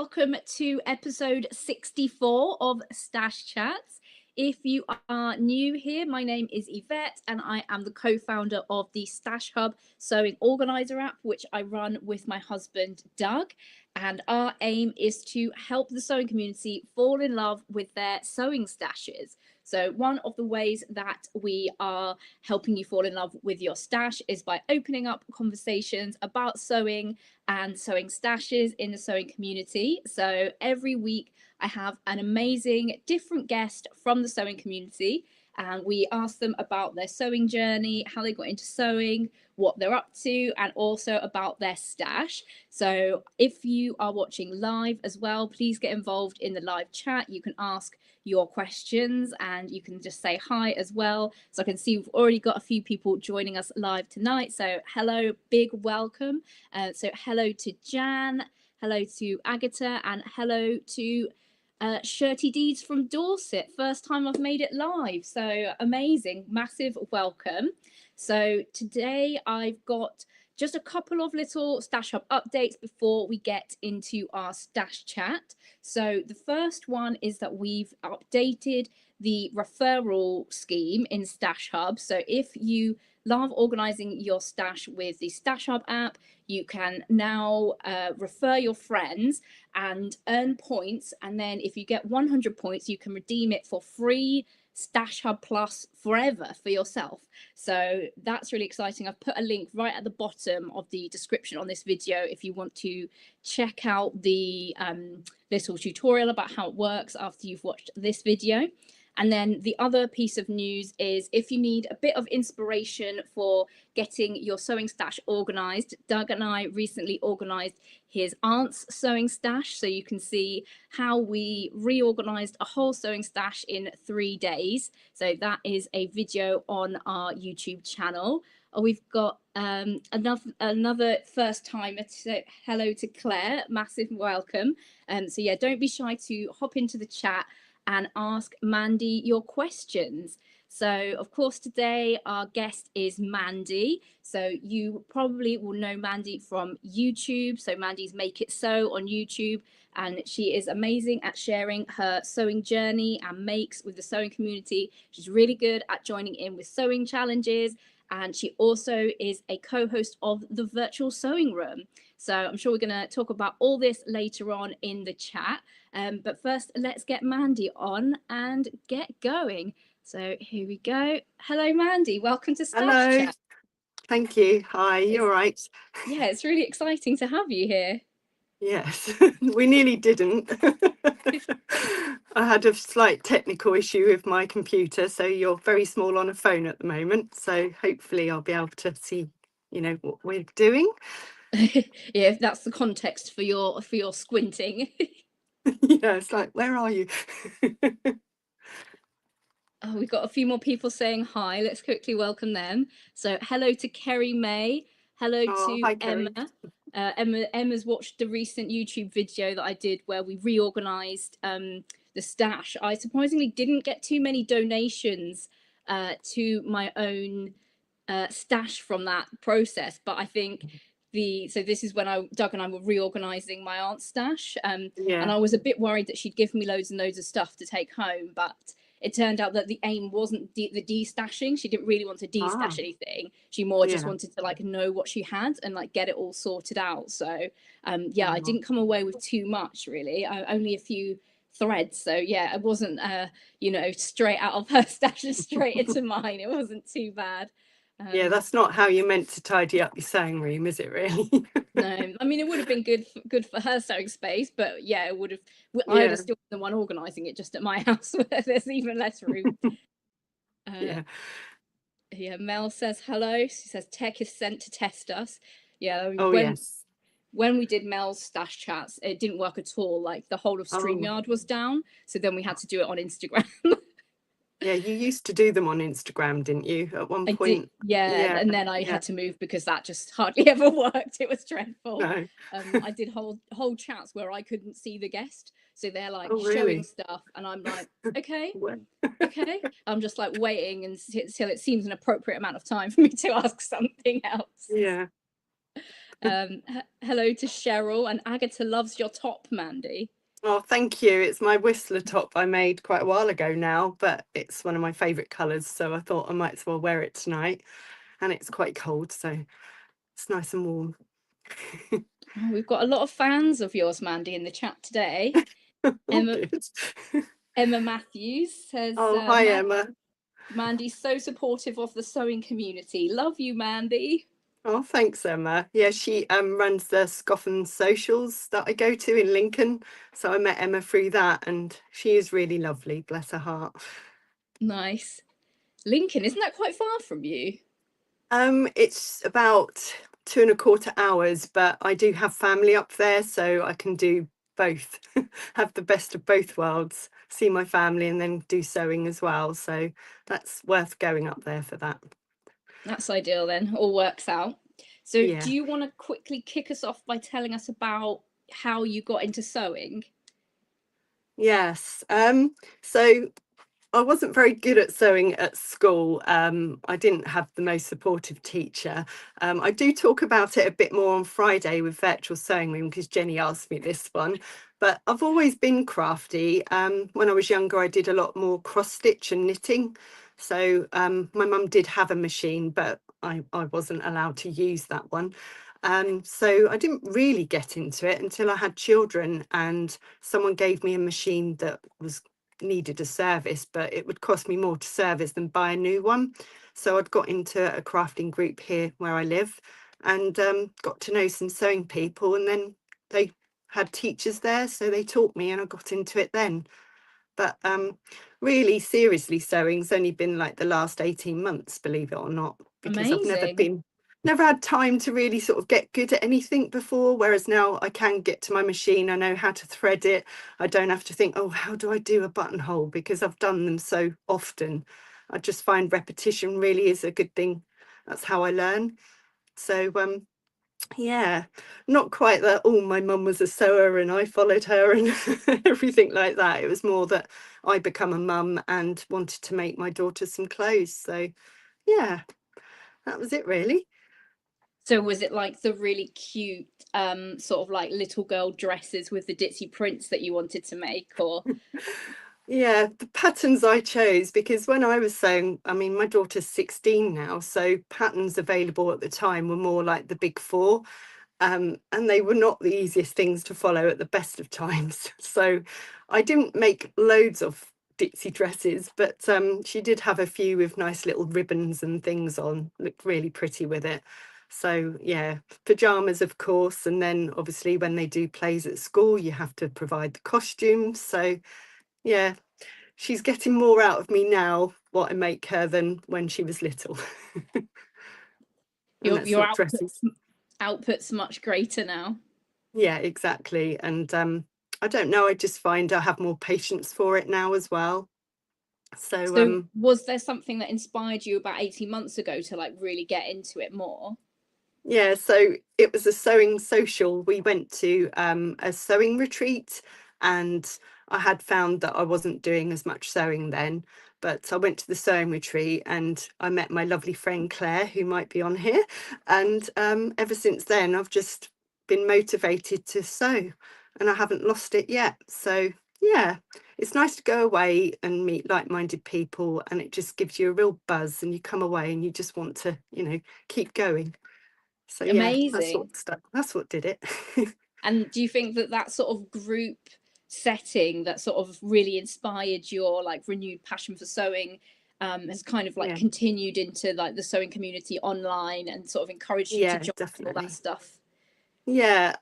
welcome to episode 64 of Stash Chats. If you are new here, my name is Yvette and I am the co-founder of the Stash Hub Sewing Organizer app, which I run with my husband, Doug. And our aim is to help the sewing community fall in love with their sewing stashes. So one of the ways that we are helping you fall in love with your stash is by opening up conversations about sewing and sewing stashes in the sewing community. So every week I have an amazing different guest from the sewing community, and we ask them about their sewing journey, how they got into sewing, what they're up to, and also about their stash. So if you are watching live as well, please get involved in the live chat. You can ask your questions and you can just say hi as well. So I can see we've already got a few people joining us live tonight. So hello, big welcome. So hello to Jan, hello to Agatha, and hello to Shirty Deeds from Dorset. First time I've made it live, so amazing, massive welcome. So today I've got just a couple of little Stash Hub updates before we get into our stash chat. So the first one is that we've updated the referral scheme in Stash Hub. So if you love organizing your stash with the Stash Hub app, you can now refer your friends and earn points. And then if you get 100 points, you can redeem it for free Stash Hub Plus forever for yourself. So that's really exciting. I've put a link right at the bottom of the description on this video if you want to check out the little tutorial about how it works after you've watched this video. And then the other piece of news is if you need a bit of inspiration for getting your sewing stash organized, Doug and I recently organized his aunt's sewing stash. So you can see how we reorganized a whole sewing stash in 3 days. So that is a video on our YouTube channel. We've got another first timer. So hello to Claire, massive welcome. So yeah, don't be shy to hop into the chat and ask Mandy your questions. So of course today our guest is Mandy. So you probably will know Mandy from YouTube. So Mandy's Make It Sew on YouTube, and she is amazing at sharing her sewing journey and makes with the sewing community. She's really good at joining in with sewing challenges, and she also is a co-host of the Virtual Sewing Room. So I'm sure we're going to talk about all this later on in the chat. But first, let's get Mandy on and get going. So here we go. Hello, Mandy. Welcome to Stash Chat. Thank you. Hi, you all right? Yeah, it's really exciting to have you here. Yes, we nearly didn't. I had a slight technical issue with my computer, so you're very small on a phone at the moment. So hopefully I'll be able to see, what we're doing. Yeah, that's the context for your squinting. Yeah, it's like, where are you? Oh, we've got a few more people saying hi. Let's quickly welcome them. So hello to Kerry May. Hello to Hi, Emma. Emma's watched the recent YouTube video that I did where we reorganized the stash. I surprisingly didn't get too many donations to my own stash from that process, but I think so this is when Doug and I were reorganizing my aunt's stash, and I was a bit worried that she'd give me loads and loads of stuff to take home, but it turned out that the aim wasn't the de-stashing. She didn't really want to de-stash anything. She more just wanted to know what she had and get it all sorted out. So I didn't come away with too much really. Only a few threads. So yeah, it wasn't straight out of her stash and straight into mine. It wasn't too bad. Yeah, that's not how you're meant to tidy up your sewing room, is it really? No, I mean it would have been good for her sewing space, but yeah, it would have. I would have still been the one organising it just at my house where there's even less room. Yeah, Mel says hello. She says tech is sent to test us. Yeah, yes. When we did Mel's stash chats, it didn't work at all. The whole of StreamYard was down, so then we had to do it on Instagram. Yeah, you used to do them on Instagram, didn't you, at one point? I did, yeah, and then I had to move because that just hardly ever worked. It was dreadful. No. I did whole chats where I couldn't see the guest, so they're really? showing stuff, and I'm like, okay. I'm just waiting until it seems an appropriate amount of time for me to ask something else. Yeah. Hello to Cheryl, and Agatha loves your top, Mandy. Oh, thank you. It's my Whistler top I made quite a while ago now, but it's one of my favourite colours, so I thought I might as well wear it tonight. And it's quite cold, so it's nice and warm. Oh, we've got a lot of fans of yours, Mandy, in the chat today. Oh, Emma good. Emma Matthews says, Oh, hi, Emma. Mandy's so supportive of the sewing community. Love you, Mandy. Oh, thanks, Emma. Yeah, she runs the Scoffin socials that I go to in Lincoln. So I met Emma through that, and she is really lovely, bless her heart. Nice. Lincoln, isn't that quite far from you? It's about 2.25 hours, but I do have family up there, so I can do both, have the best of both worlds, see my family and then do sewing as well. So that's worth going up there for that. That's ideal then, all works out. So Yeah. do you want to quickly kick us off by telling us about how you got into sewing? Yes. So I wasn't very good at sewing at school. I didn't have the most supportive teacher. I do talk about it a bit more on Friday with Virtual Sewing Room because Jenny asked me this one. But I've always been crafty. When I was younger, I did a lot more cross stitch and knitting. So my mum did have a machine, but I wasn't allowed to use that one. So I didn't really get into it until I had children, and someone gave me a machine that was needed a service, but it would cost me more to service than buy a new one. So I'd got into a crafting group here where I live, and got to know some sewing people, and then they had teachers there, so they taught me and I got into it then. But really seriously sewing's only been like the last 18 months, believe it or not, because I've Amazing. never had time to really sort of get good at anything before, whereas now I can get to my machine, I know how to thread it, I don't have to think, oh, how do I do a buttonhole, because I've done them so often. I just find repetition really is a good thing. That's how I learn. So yeah, not quite that, oh, my mum was a sewer and I followed her and everything like that. It was more that I become a mum and wanted to make my daughter some clothes. So yeah, that was it really. So was it like the really cute sort of like little girl dresses with the ditzy prints that you wanted to make, or? Yeah, the patterns I chose, because when I was sewing, I mean, my daughter's 16 now, so patterns available at the time were more like the big four. And they were not the easiest things to follow at the best of times. So I didn't make loads of Dixie dresses, but she did have a few with nice little ribbons and things on, looked really pretty with it. So yeah, pajamas, of course. And then obviously when they do plays at school, you have to provide the costumes. So yeah, she's getting more out of me now, what I make her, than when she was little. And that's Your not dresses. output's much greater now. Yeah, exactly. And I don't know, I just find I have more patience for it now as well. So So was there something that inspired you about 18 months ago to like really get into it more? yeah, so it was a sewing social. We went to a sewing retreat, and I had found that I wasn't doing as much sewing then, but I went to the sewing retreat and I met my lovely friend Claire, who might be on here. And ever since then, I've just been motivated to sew, and I haven't lost it yet. So yeah, it's nice to go away and meet like-minded people, and it just gives you a real buzz, and you come away and you just want to, keep going. So yeah, Amazing. that's what did it. And do you think that that sort of group setting that sort of really inspired your like renewed passion for sewing has kind of like Yeah, continued into like the sewing community online and sort of encouraged you to yeah, join all that definitely. stuff? Yeah,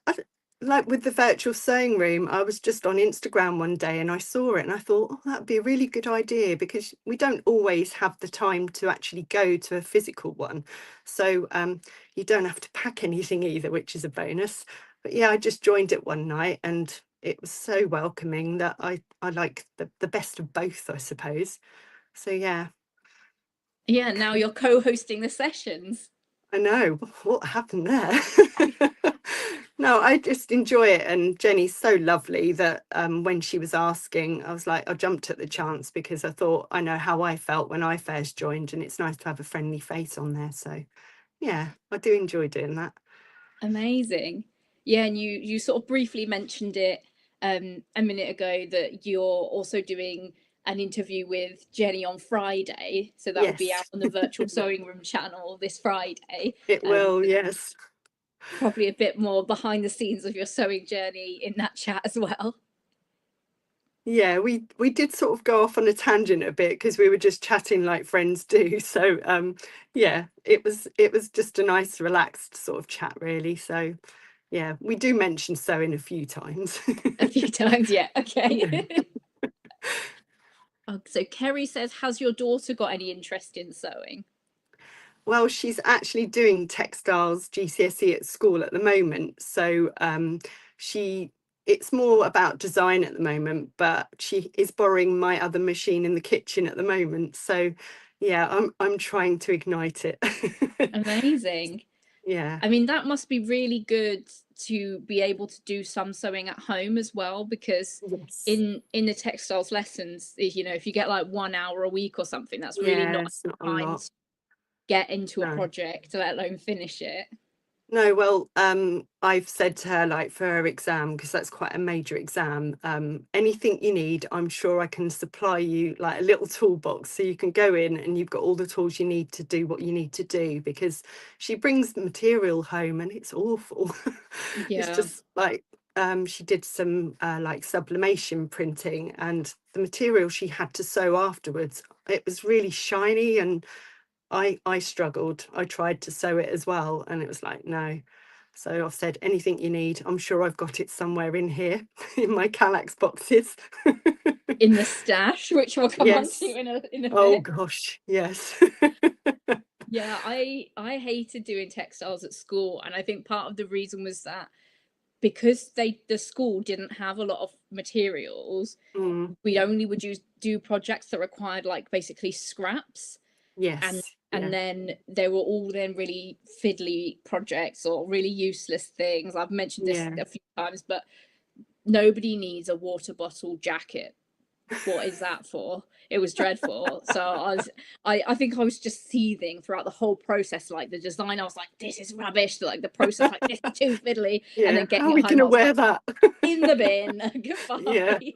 like with the virtual sewing room, I was just on Instagram one day and I saw it and I thought, oh, that'd be a really good idea, because we don't always have the time to actually go to a physical one. So you don't have to pack anything either, which is a bonus. But yeah, I just joined it one night and it was so welcoming that I like the best of both, I suppose. So yeah. Yeah, now you're co-hosting the sessions. I know, what happened there? No, I just enjoy it. And Jenny's so lovely that when she was asking, I was like, I jumped at the chance because I thought I know how I felt when I first joined, and it's nice to have a friendly face on there. So yeah, I do enjoy doing that. Amazing. Yeah, and you sort of briefly mentioned it a minute ago that you're also doing an interview with Jenny on Friday. So that will be out Yes, on the virtual sewing room channel this Friday. it will. Yes. Probably a bit more behind the scenes of your sewing journey in that chat as well. Yeah, we did sort of go off on a tangent a bit because we were just chatting like friends do. So yeah, it was just a nice relaxed sort of chat really. So yeah, we do mention sewing a few times. A few times, yeah. Yeah. Okay. So Kerry says, has your daughter got any interest in sewing? Well, she's actually doing textiles GCSE at school at the moment. So she it's more about design at the moment, but she is borrowing my other machine in the kitchen at the moment. So yeah, I'm trying to ignite it. Amazing. Yeah. I mean, that must be really good to be able to do some sewing at home as well, because Yes. in the textiles lessons, if you get like 1 hour a week or something, that's really Yeah, not it's not a time lot. to get into a No. project, let alone finish it. No, well, I've said to her, like for her exam, because that's quite a major exam, anything you need, I'm sure I can supply you like a little toolbox so you can go in and you've got all the tools you need to do what you need to do, because she brings the material home and it's awful. It's Yeah. just like she did some like sublimation printing, and the material she had to sew afterwards, it was really shiny, and I struggled. I tried to sew it as well, and it was like, no. So I've said, anything you need, I'm sure I've got it somewhere in here in my Kallax boxes. In the stash, which we'll come on to Yes. in a Oh bit. gosh, yes. Yeah, I hated doing textiles at school, and I think part of the reason was that because the school didn't have a lot of materials, Mm, we only would do projects that required like basically scraps, and yes, yeah, then they were all then really fiddly projects or really useless things. I've mentioned this yeah. a few times, but nobody needs a water bottle jacket. What is that for? It was dreadful. So I think I was just seething throughout the whole process. Like the design, I was like, this is rubbish. Like the process, like this is too fiddly. And Yeah, then how getting are it we home, I gonna was wear like, that? in the bin. Yeah. Goodbye.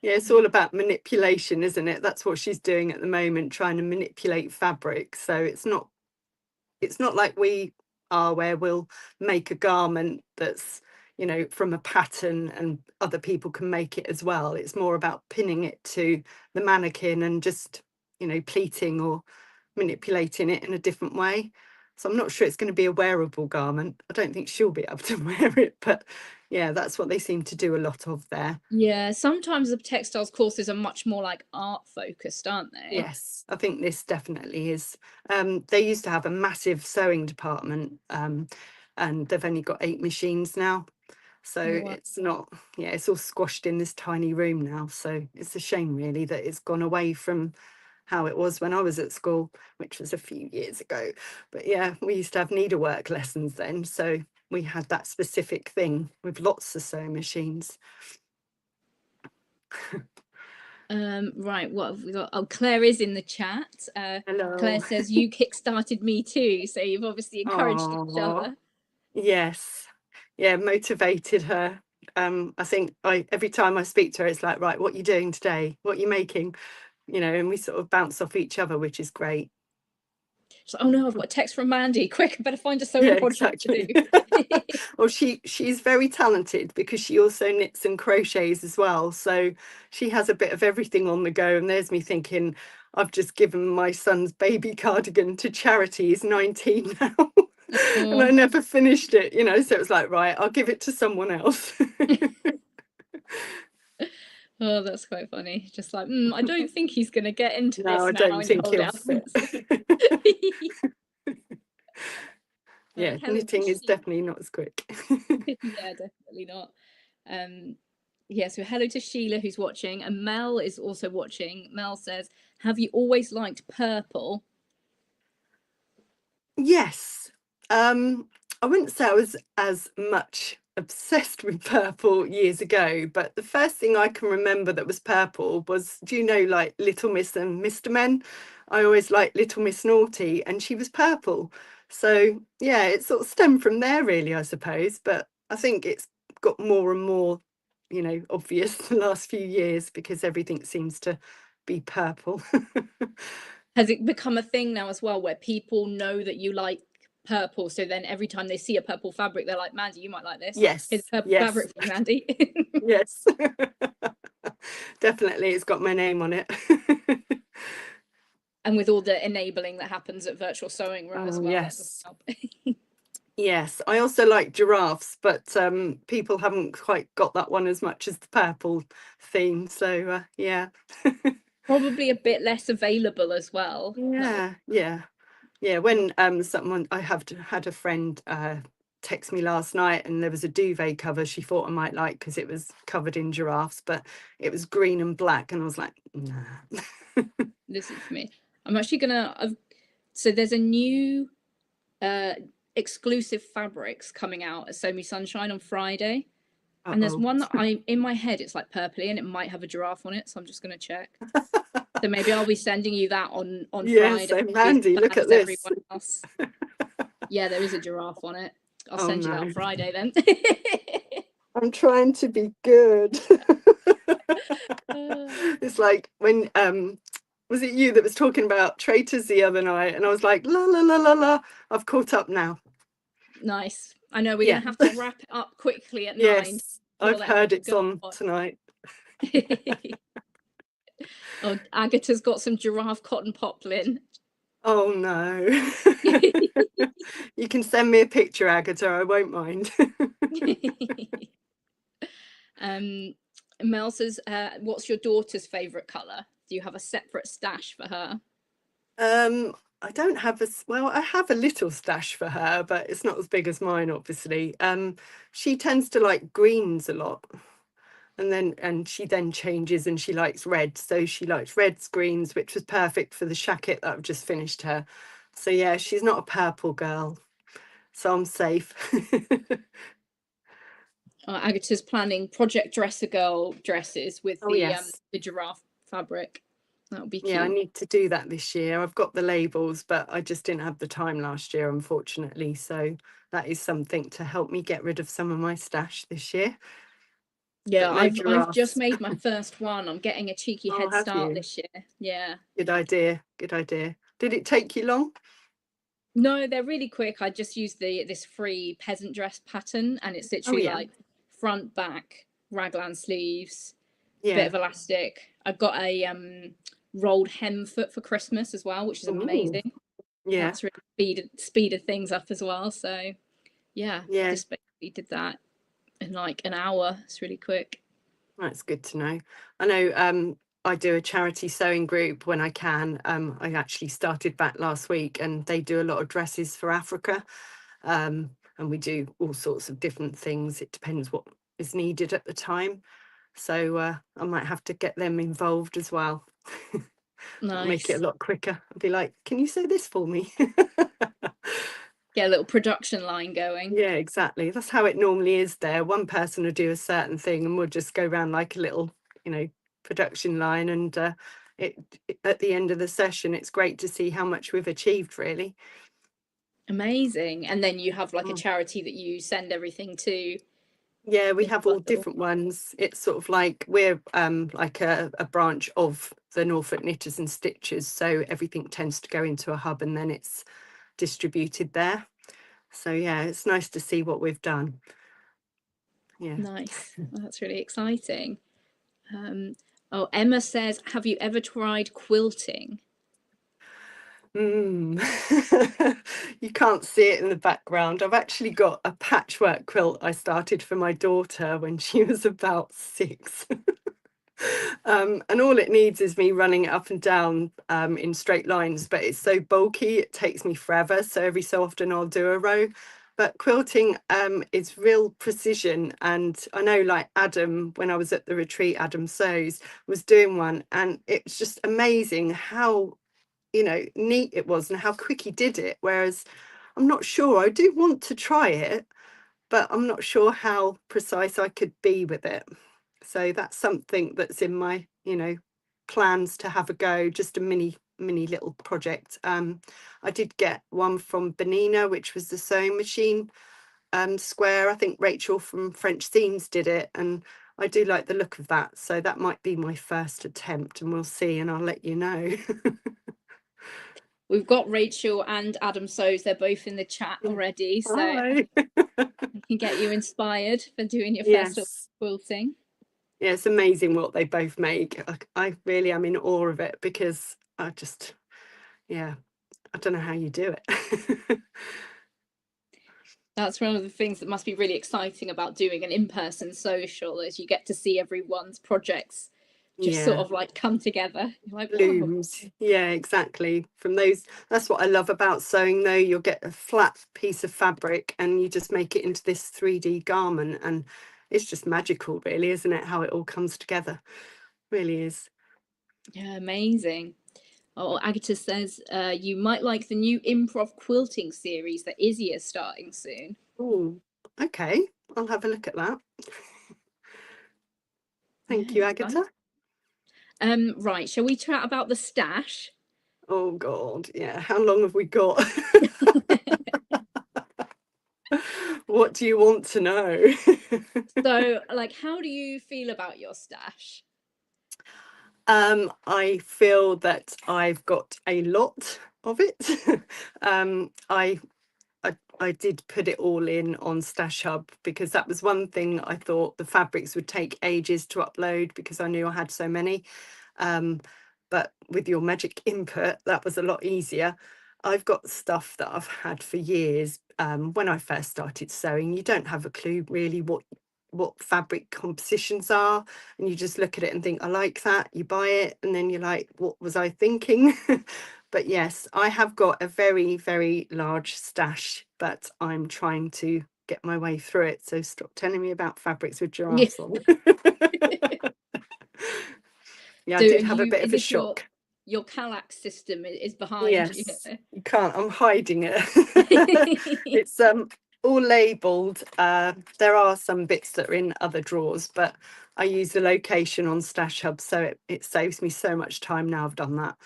Yeah, it's all about manipulation, isn't it? That's what she's doing at the moment, trying to manipulate fabric. So it's not like we are, where we'll make a garment that's, from a pattern and other people can make it as well. It's more about pinning it to the mannequin and just, pleating or manipulating it in a different way. So I'm not sure it's going to be a wearable garment. I don't think she'll be able to wear it, but yeah, that's what they seem to do a lot of there. Yeah, sometimes the textiles courses are much more like art focused, aren't they? Yes, I think this definitely is. They used to have a massive sewing department, and they've only got 8 machines now. So Oh, wow. it's not, yeah, it's all squashed in this tiny room now. So it's a shame really that it's gone away from how it was when I was at school, which was a few years ago. But yeah, we used to have needlework lessons then. So we had that specific thing with lots of sewing machines. Right, what have we got? Oh, Claire is in the chat. Claire Hello. says you kick-started me too, so you've obviously encouraged each Oh, other. yes. Yeah, motivated her. I think every time I speak to her, it's like, right, what are you doing today? What are you making? And we sort of bounce off each other, which is great. She's like, oh no, I've got a text from Mandy. Quick, I better find a Yeah, sewing project to exactly. do. Well, she's very talented because she also knits and crochets as well. So she has a bit of everything on the go. And there's me thinking, I've just given my son's baby cardigan to charity. He's 19 now. And I Oh, never finished it, so it was like, right, I'll give it to someone else. oh, that's quite funny. Just like, I don't think he's going to get into No, this I now don't in your think old he'll fit. outfits. Yeah, Hello to knitting is Sheila. definitely not as quick. Yeah, definitely not. Um, yeah, so hello to Sheila who's watching, and Mel is also watching. Mel says, have you always liked purple? Yes. I wouldn't say I was as much obsessed with purple years ago, but the first thing I can remember that was purple was, do you know, like Little Miss and Mr. Men? I always liked Little Miss Naughty, and she was purple. So yeah, it sort of stemmed from there really, I suppose. But I think it's got more and more, obvious the last few years because everything seems to be purple. Has it become a thing now as well where people know that you like purple? So then every time they see a purple fabric, they're like, Mandy, you might like this. Here's Yes, purple yes, fabric for you, Mandy. yes. Definitely, it's got my name on it. And with all the enabling that happens at virtual sewing room as Oh, well, that doesn't yes. help. Yes, I also like giraffes, but people haven't quite got that one as much as the purple theme. So yeah. Probably a bit less available as well. That Yeah, yeah, yeah. When someone I have had a friend text me last night, and there was a duvet cover she thought I might like because it was covered in giraffes, but it was green and black, and I was like, nah. this is for me. I'm actually gonna. So there's a new exclusive fabrics coming out at Sew Me Sunshine on Friday. And there's Uh-oh. one that I in my head it's like purpley and it might have a giraffe on it, so I'm just gonna check. So maybe I'll be sending you that on Yeah, Friday. so Be as Mandy, look bad at as this. everyone else. Yeah, there is a giraffe on it. I'll Oh send you that no. on Friday then. I'm trying to be good. It's like when was it you that was talking about traitors the other night, and I was like, la la la la la, I've caught up now. Nice. I know we're Yeah. gonna have to wrap it up quickly at 9 Yes, before I've that heard it's goes on on. tonight. Oh, Agatha's got some giraffe cotton poplin. Oh no. You can send me a picture, Agatha, I won't mind. Mel says, what's your daughter's favourite colour? Do you have a separate stash for her? I don't have well, I have a little stash for her, but it's not as big as mine, obviously. She tends to like greens a lot. And she then changes and she likes red. So she likes reds, greens, which was perfect for the shacket that I've just finished her. So yeah, she's not a purple girl. So I'm safe. Agatha's planning Project Dresser Girl dresses with Oh yes. the giraffe fabric. That would be Yeah, I cute. need to do that this year. I've got the labels, but I just didn't have the time last year, unfortunately. So that is something to help me get rid of some of my stash this year. Yeah, But no I've just giraffes. made my first one. I'm getting a cheeky Oh, head have start you? this year. Yeah. Good idea. Good idea. Did it take you long? No, they're really quick. I just used this free peasant dress pattern, and it's Oh literally yeah. like front, back, raglan sleeves, bit Yeah. of elastic. I've got a rolled hem foot for Christmas as well, which is Ooh, amazing. yeah. That's really speeded things up as well. So yeah, Yeah. just basically did that in like an hour. It's really quick. That's good to know. I know I do a charity sewing group when I can. I actually started back last week and they do a lot of dresses for Africa. And we do all sorts of different things. It depends what is needed at the time. So I might have to get them involved as well. That'll make it a Nice. lot quicker. I'll be like, can you sew this for me? Get a little production line going. Yeah, exactly. That's how it normally is there. One person will do a certain thing and we'll just go around like a little, production line. And at the end of the session, it's great to see how much we've achieved, really. Amazing. And then you have like a Mm. charity that you send everything to Yeah, we as have all well. different ones. It's sort of like we're like a branch of the Norfolk Knitters and Stitchers. So everything tends to go into a hub and then it's distributed there. So yeah, it's nice to see what we've done. Yeah. Nice. Well, that's really exciting. Oh, Emma says, have you ever tried quilting? Mm. You can't see it in the background. I've actually got a patchwork quilt I started for my daughter when she was about 6. And all it needs is me running it up and down in straight lines, but it's so bulky, it takes me forever. So every so often I'll do a row. But quilting is real precision. And I know like Adam, when I was at the retreat, Adam Sews was doing one, and it's just amazing how neat it was and how quick he did it. Whereas I'm not sure, I do want to try it, but I'm not sure how precise I could be with it. So that's something that's in my plans to have a go, just a mini mini little project. I did get one from Benina, which was the sewing machine square. I think Rachel from French Seams did it, and I do like the look of that, so that might be my first attempt, and we'll see, and I'll let you know. We've got Rachel and Adam Sows. They're both in the chat already, so Hi. we can get you inspired for doing your first Yes. quilting. Yeah, it's amazing what they both make. I really am in awe of it, because I just, yeah, I don't know how you do it. That's one of the things that must be really exciting about doing an in-person social, is you get to see everyone's projects just sort Yeah. of like come together. You're like, wow. Blooms. Yeah, exactly. From those, that's what I love about sewing, though. You'll get a flat piece of fabric and you just make it into this 3D garment, and it's just magical, really, isn't it? How it all comes together. Really is. Yeah, amazing. Oh, Agatha says you might like the new improv quilting series that Izzy is starting soon. Oh, okay. I'll have a look at that. Thank Yeah, you, exciting. Agatha. Right, shall we chat about the stash? Oh God, yeah. How long have we got? What do you want to know? So, like, how do you feel about your stash? I feel that I've got a lot of it. um, I I did put it all in on Stash Hub, because that was one thing I thought the fabrics would take ages to upload, because I knew I had so many. But with your magic input, that was a lot easier. I've got stuff that I've had for years. When I first started sewing, you don't have a clue really what fabric compositions are, and you just look at it and think, I like that, you buy it, and then you're like, what was I thinking? But yes, I have got a very, very large stash, but I'm trying to get my way through it, so stop telling me about fabrics with Yeah. giraffes on. Yeah, I So, did and have a you bit is of a this shock. your Kallax system is behind you Yes, here? you can't. I'm hiding it. It's all labelled. There are some bits that are in other drawers, but I use the location on Stash Hub, so it saves me so much time now I've done that.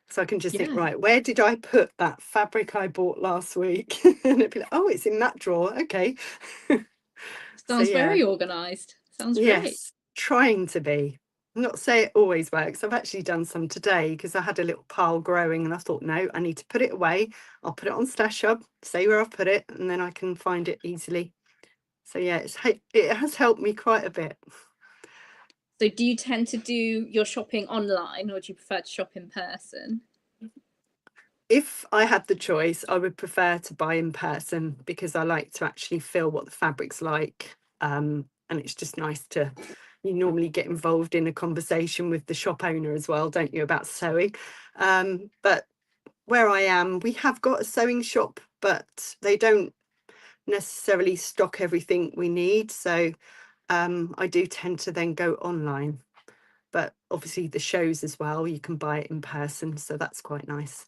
So I can just think, Yeah, right, where did I put that fabric I bought last week? And it'd be like, oh, it's in that drawer. Okay. So sounds yeah, very organized. Sounds great. yes, trying to be. Not say it always works. I've actually done some today because I had a little pile growing and I thought, no, I need to put it away. I'll put it on Stash Hub, say where I've put it, and then I can find it easily. So yeah, it has helped me quite a bit. So, do you tend to do your shopping online, or do you prefer to shop in person? If I had the choice, I would prefer to buy in person, because I like to actually feel what the fabric's like. And it's just nice to, you normally get involved in a conversation with the shop owner as well, don't you, about sewing. But where I am, we have got a sewing shop, but they don't necessarily stock everything we need. So I do tend to then go online. But obviously the shows as well, you can buy it in person. So that's quite nice.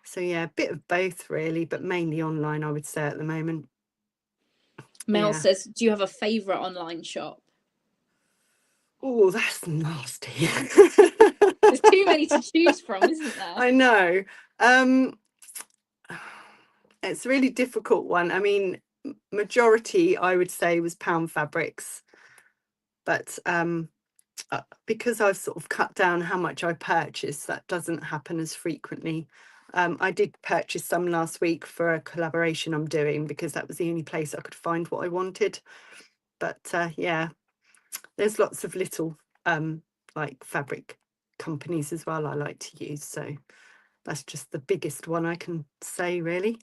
So yeah, a bit of both really, but mainly online, I would say at the moment. Mel Yeah. says, do you have a favourite online shop? Oh, that's nasty. There's too many to choose from, isn't there? I know. Um, it's a really difficult one. I mean, majority I would say was Pound Fabrics, but because I've sort of cut down how much I purchase, that doesn't happen as frequently. I did purchase some last week for a collaboration I'm doing, because that was the only place I could find what I wanted. But yeah, there's lots of little like fabric companies as well I like to use. So that's just the biggest one I can say, really.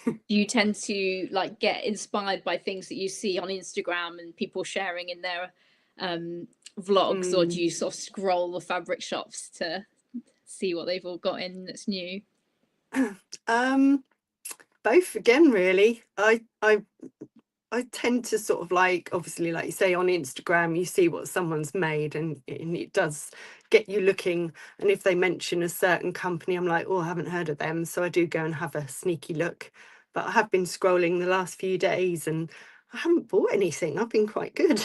Do you tend to like get inspired by things that you see on Instagram and people sharing in their vlogs, or do Mm. you sort of scroll the fabric shops to see what they've all got in that's new? um Both again, really. I tend to sort of like, obviously, like you say, on Instagram, you see what someone's made, and it does get you looking. And if they mention a certain company, I'm like, oh, I haven't heard of them. So I do go and have a sneaky look. But I have been scrolling the last few days and I haven't bought anything. I've been quite good.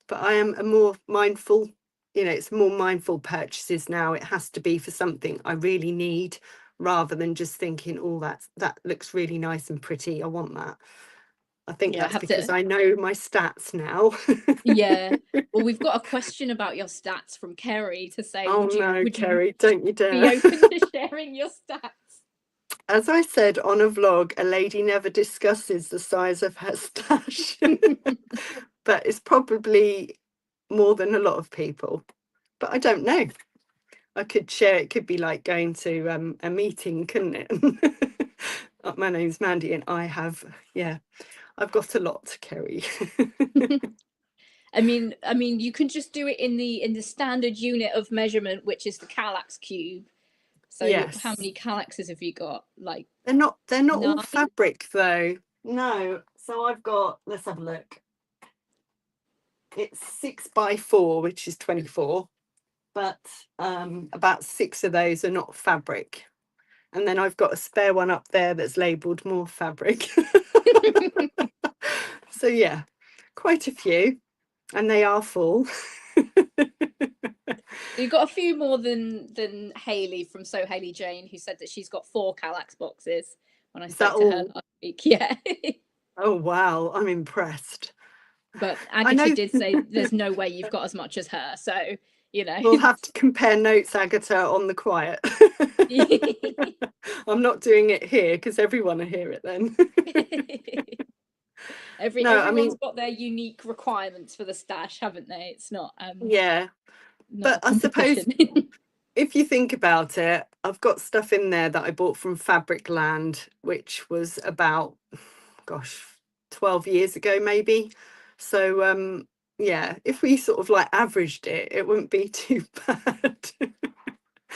But I am a more mindful you know, it's more mindful purchases now. It has to be for something I really need, rather than just thinking, oh, that looks really nice and pretty, I want that. I think Yeah, I that's have because to. I know my stats now. Yeah. Well, we've got a question about your stats from Kerry to say, Oh no, would you Kerry, don't you be dare. open to sharing your stats? As I said on a vlog, a lady never discusses the size of her stash, but it's probably more than a lot of people. But I don't know. I could share. It could be like going to a meeting, couldn't it? My name's Mandy, and I've got a lot, Kerry. I mean, you can just do it in the standard unit of measurement, which is the Kallax cube. So, how Yes, many Kallaxes have you got? Like they're not all 9? fabric though. No, so I've got. Let's have a look. It's 6x4, which is 24, but about 6 of those are not fabric. And then I've got a spare one up there that's labelled more fabric. So yeah, quite a few, and they are full. You got a few more than Haley from So Haley Jane, who said that she's got 4 Kallax boxes when I Is that spoke to her all? last week. Yeah. Oh wow, I'm impressed. But I Agatha know. did say there's no way you've got as much as her. So, you know. We'll have to compare notes, Agatha, on the quiet. I'm not doing it here because everyone will hear it then. No, I Everyone's mean, got their unique requirements for the stash, haven't they? It's yeah, not a but I suppose competition. if you think about it, I've got stuff in there that I bought from Fabric Land, which was about, gosh, 12 years ago, maybe. So, yeah, if we sort of like averaged it, it wouldn't be too bad.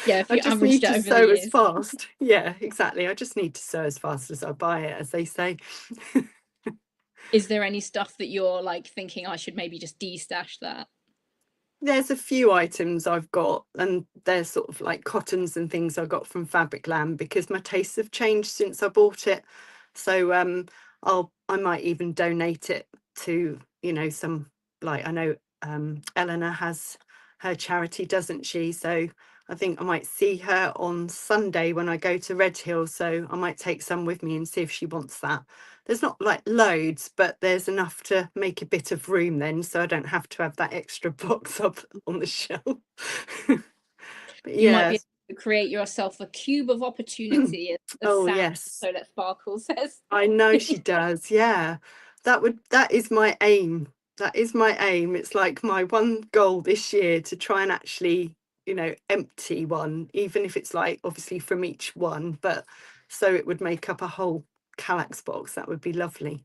Yeah, if I you just averaged need it to over the sew as years. fast. Yeah, exactly. I just need to sew as fast as I buy it, as they say. Is there any stuff that you're like thinking I should maybe just de-stash that? There's a few items I've got, and they're sort of like cottons and things I got from Fabric Land because my tastes have changed since I bought it. So I might even donate it to, you know, some, like, I know Eleanor has her charity, doesn't she? So I think I might see her on Sunday when I go to Red Hill. So I might take some with me and see if she wants that. There's not like loads, but there's enough to make a bit of room then, so I don't have to have that extra box up on the shelf. But You might be yeah, able to create yourself a cube of opportunity, as oh Sam yes, So Let Sparkle says. I know she does. Yeah, that is my aim. That is my aim. It's like my one goal this year to try and actually, you know, empty one, even if it's like obviously from each one, but so it would make up a whole Kallax box. That would be lovely.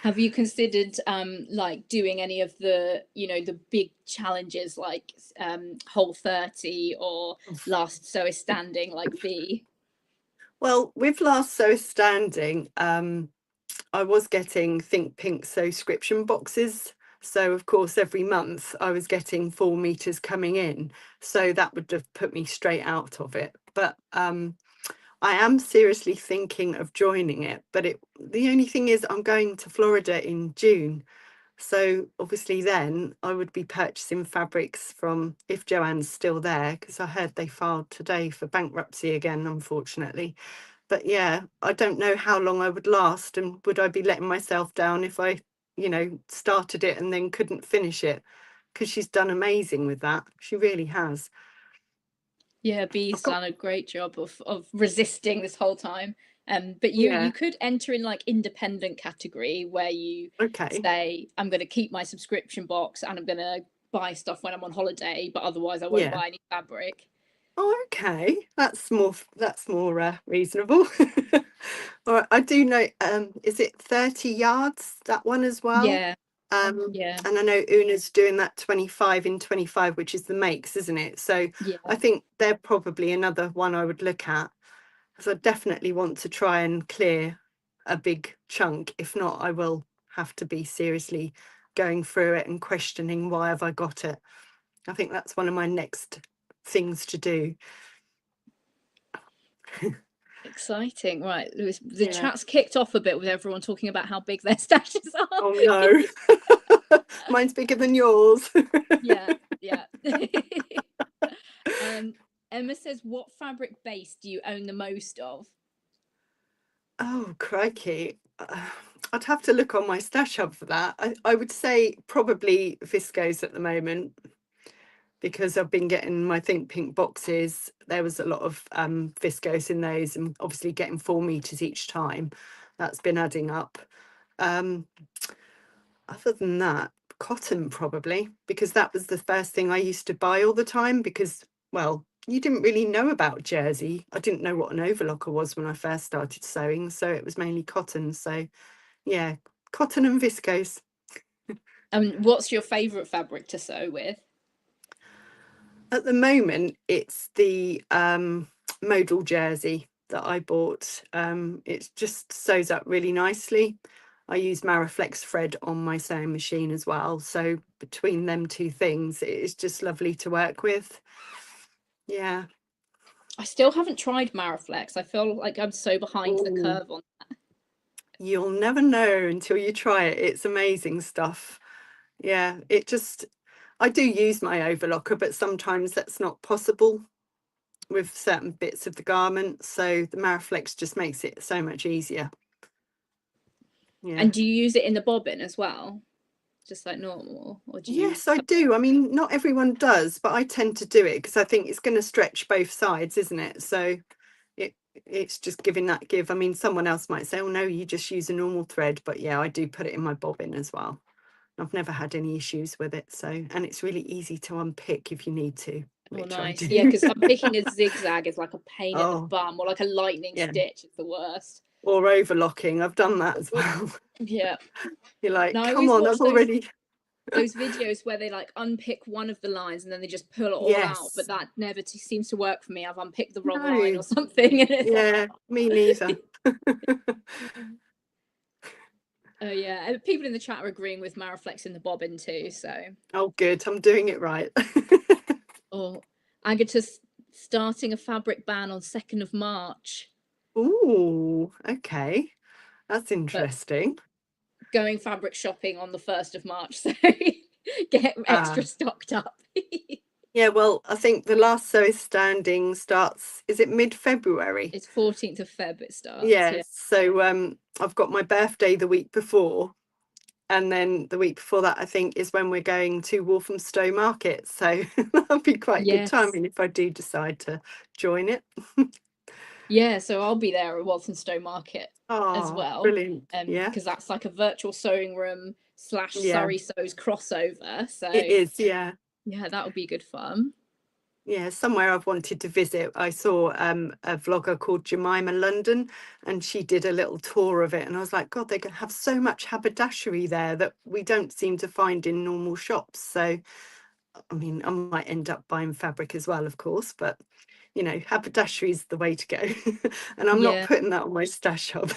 Have you considered like doing any of the, the big challenges like Whole 30 or Last So Is Standing like V? Well, with Last So Standing, I was getting Think Pink subscription boxes. So, of course, every month I was getting 4 meters coming in. So that would have put me straight out of it. But I am seriously thinking of joining it. But the only thing is, I'm going to Florida in June. So obviously then I would be purchasing fabrics from, if Joanne's still there, because I heard they filed today for bankruptcy again, unfortunately. But yeah, I don't know how long I would last, and would I be letting myself down if I, you know, started it and then couldn't finish it? Because she's done amazing with that. She really has. Yeah, I've B's got, done a great job of resisting this whole time. But you yeah, could enter in like independent category where you okay, say, I'm going to keep my subscription box and I'm going to buy stuff when I'm on holiday, but otherwise I won't yeah. buy any fabric. Oh, okay, that's more reasonable. All right, I do know. Is it 30 yards, that one as well? Yeah, yeah, And I know Una's doing that 25 in 25, which is the makes, isn't it? So yeah. I think they're probably another one I would look at, because I definitely want to try and clear a big chunk. If not, I will have to be seriously going through it and questioning why have I got it. I think that's one of my next things to do. Exciting. Right, Lewis, the Yeah. chat's kicked off a bit with everyone talking about how big their stashes are. Oh no. Mine's bigger than yours. Yeah, yeah. Emma says, what fabric base do you own the most of? Oh, crikey. I'd have to look on my stash hub for that. I would say probably viscose at the moment, because I've been getting my Think Pink boxes. There was a lot of viscose in those, and obviously getting 4 meters each time. That's been adding up. Other than that, cotton probably, because that was the first thing I used to buy all the time, because, well, you didn't really know about jersey. I didn't know what an overlocker was when I first started sewing, so it was mainly cotton. So yeah, cotton and viscose. What's your favourite fabric to sew with? At the moment, it's the modal jersey that I bought. It just sews up really nicely. I use Maraflex thread on my sewing machine as well. So between them two things, it is just lovely to work with. Yeah. I still haven't tried Maraflex. I feel like I'm so behind the Ooh. curve on that. You'll never know until you try it. It's amazing stuff. Yeah, I do use my overlocker, but sometimes that's not possible with certain bits of the garment. So the Maraflex just makes it so much easier. Yeah. And do you use it in the bobbin as well? Just like normal? Or do you? Yes, I do. I mean, not everyone does, but I tend to do it because I think it's going to stretch both sides, isn't it? So it's just giving that give. I mean, someone else might say, oh no, you just use a normal thread, but yeah, I do put it in my bobbin as well. I've never had any issues with it. So, and it's really easy to unpick if you need to, Oh, which I nice. do. Yeah, because I'm picking a zigzag is like a pain in the Oh, bum, or like a lightning yeah. stitch is the worst. Or overlocking. I've done that as well. Yeah. You're like, Now I come always on, watch I've already. those videos where they like unpick one of the lines and then they just pull it all out, but Yes. that never seems to work for me. I've unpicked the wrong line No. or something, and it's like, Yeah, me neither. oh yeah. And people in the chat are agreeing with Maraflex in the bobbin too. So, Oh, good. I'm doing it right. oh, Agata's starting a fabric ban on 2nd of March, Ooh, okay. That's but interesting. going fabric shopping on the 1st of March. So get Ah, extra stocked up. yeah, well, I think the last sew standing starts, is it mid-February? It's 14th of Feb it starts. Yeah. Yes. So I've got my birthday the week before, and then the week before that, I think, is when we're going to Walthamstow Market. So that'll be quite good Yes. timing if I do decide to join it. Yeah, so I'll be there at Walthamstow Market as Oh, well, brilliant. Yeah, because that's like a virtual sewing room / yeah, Surrey Sews crossover. it So is. Yeah. yeah, that'll be good fun. Yeah, somewhere I've wanted to visit. I saw a vlogger called Jemima London, and she did a little tour of it. And I was like, God, they have so much haberdashery there that we don't seem to find in normal shops. So, I mean, I might end up buying fabric as well, of course, but you know, haberdashery is the way to go. And I'm not Yeah, putting that on my stash hub.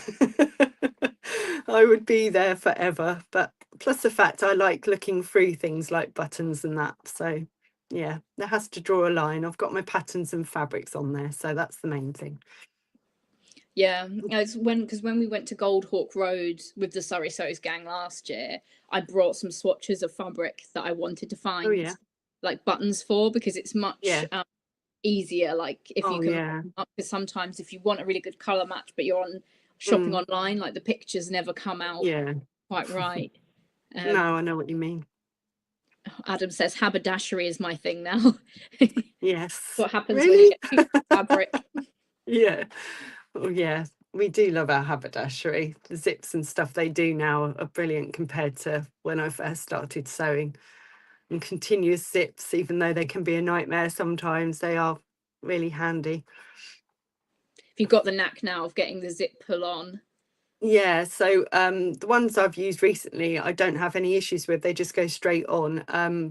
I would be there forever. But plus the fact I like looking through things like buttons and that. So yeah, there has to draw a line. I've got my patterns and fabrics on there, so that's the main thing. yeah. It's because when we went to Gold Hawk Road with the Surrey Sews gang last year, I brought some swatches of fabric that I wanted to Oh find yeah, like buttons for, because it's much yeah. easier. Like if you Oh can, yeah. because sometimes if you want a really good color match, but you're on shopping Mm, online, like the pictures never come out yeah. quite right. No, I know what you mean. Adam says haberdashery is my thing now. Yes. What happens when you Really? get cheap fabric? Yeah. Oh yeah. We do love our haberdashery. The zips and stuff they do now are brilliant compared to when I first started sewing. And continuous zips, even though they can be a nightmare sometimes, they are really handy. If you've got the knack now of getting the zip pull on. Yeah, so the ones I've used recently, I don't have any issues with. They just go straight on.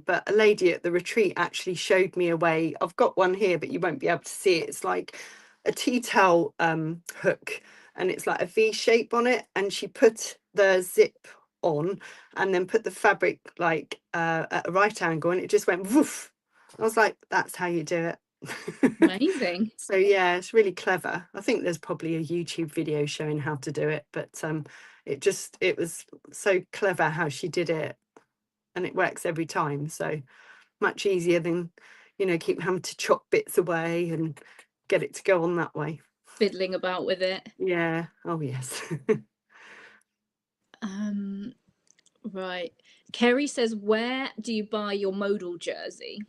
But a lady at the retreat actually showed me a way. I've got one here, but you won't be able to see it. It's like a tea towel hook, and it's like a V shape on it. And she put the zip on and then put the fabric like at a right angle, and it just went woof. I was like, that's how you do it. Amazing. So yeah, it's really clever. I think there's probably a YouTube video showing how to do it, but it was so clever how she did it, and it works every time. So much easier than you know, keep having to chop bits away and get it to go on that way. Fiddling about with it. Yeah. Oh yes. Right. Kerry says, where do you buy your modal jersey?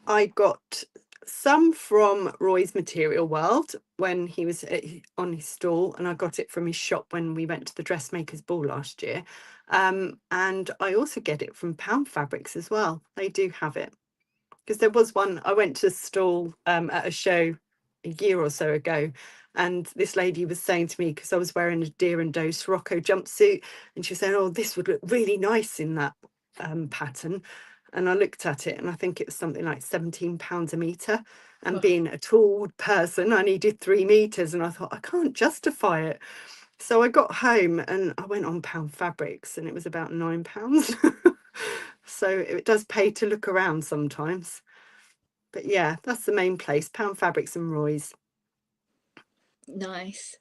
I got some from Roy's Material World when he was on his stall, and I got it from his shop when we went to the dressmakers ball last year. And I also get it from Pound Fabrics as well. They do have it, because there was one, I went to a stall at a show a year or so ago, and this lady was saying to me, because I was wearing a Deer and Doe Sirocco jumpsuit, and she was saying, oh, this would look really nice in that pattern. And I looked at it, and I think it was something like £17 a metre. And being a tall person, I needed 3 meters, and I thought, I can't justify it. So I got home and I went on Pound Fabrics, and it was about £9. So it does pay to look around sometimes. But yeah, that's the main place, Pound Fabrics and Roy's. Nice.